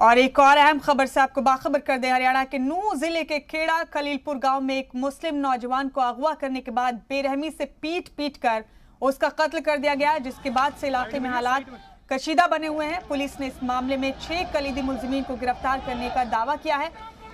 और एक और अहम खबर से आपको बाखबर कर दे। हरियाणा के नूंह जिले के खेड़ा खलीलपुर गांव में एक मुस्लिम नौजवान को अगवा करने के बाद बेरहमी से पीट कर उसका कत्ल कर दिया गया, जिसके बाद से इलाके में हालात कशीदा बने हुए हैं। पुलिस ने इस मामले में 6 कलीदी मुलजिमीन को गिरफ्तार करने का दावा किया है।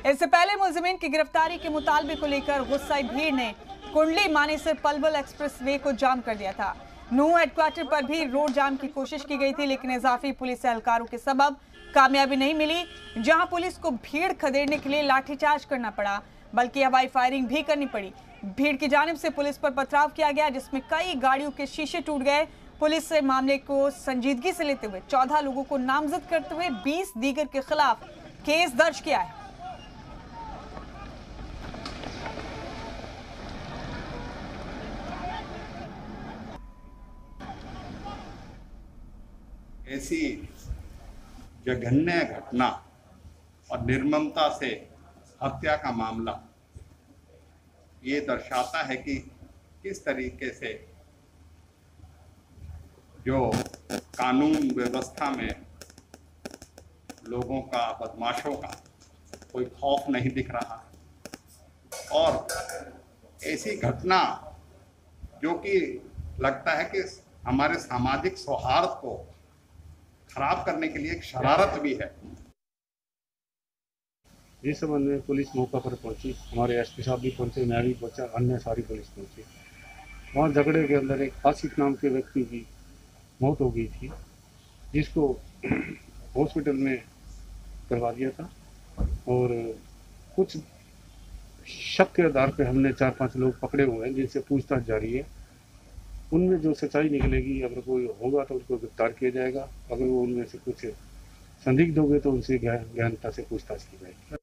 इससे पहले मुलजिमीन की गिरफ्तारी के मुतालबे को लेकर गुस्साई भीड़ ने कुंडली मानेसर पलवल एक्सप्रेस वे को जाम कर दिया था। नूंह हेडक्वार्टर पर भी रोड जाम की कोशिश की गई थी, लेकिन इजाफी पुलिस एहलकारों के सबब कामयाबी नहीं मिली। जहां पुलिस को भीड़ खदेड़ने के लिए लाठीचार्ज करना पड़ा, बल्कि हवाई फायरिंग भी करनी पड़ी। भीड़ की जानिब से पुलिस पर पथराव किया गया, जिसमें कई गाड़ियों के शीशे टूट गए। पुलिस ने मामले को संजीदगी से लेते हुए 14 लोगों को नामजद करते हुए 20 दीगर के खिलाफ केस दर्ज किया है। ऐसी जघन्य घटना और निर्ममता से हत्या का मामला ये दर्शाता है कि किस तरीके से जो कानून व्यवस्था में लोगों का, बदमाशों का कोई खौफ नहीं दिख रहा, और ऐसी घटना जो कि लगता है कि हमारे सामाजिक सौहार्द को खराब करने के लिए एक शरारत भी है। इस संबंध में पुलिस मौका पर पहुंची, हमारे एसपी साहब भी पहुंचे, मैं भी पहुंचा, अन्य सारी पुलिस पहुंची। वहाँ झगड़े के अंदर एक आसिफ नाम के व्यक्ति की मौत हो गई थी, जिसको हॉस्पिटल में करवा दिया था, और कुछ शक के आधार पर हमने 4-5 लोग पकड़े हुए हैं, जिनसे पूछताछ जारी है। उनमें जो सच्चाई निकलेगी, अगर कोई होगा तो उसको गिरफ्तार किया जाएगा। अगर वो उनमें से कुछ संदिग्ध हो गए तो उनसे गहनता से पूछताछ की जाएगी।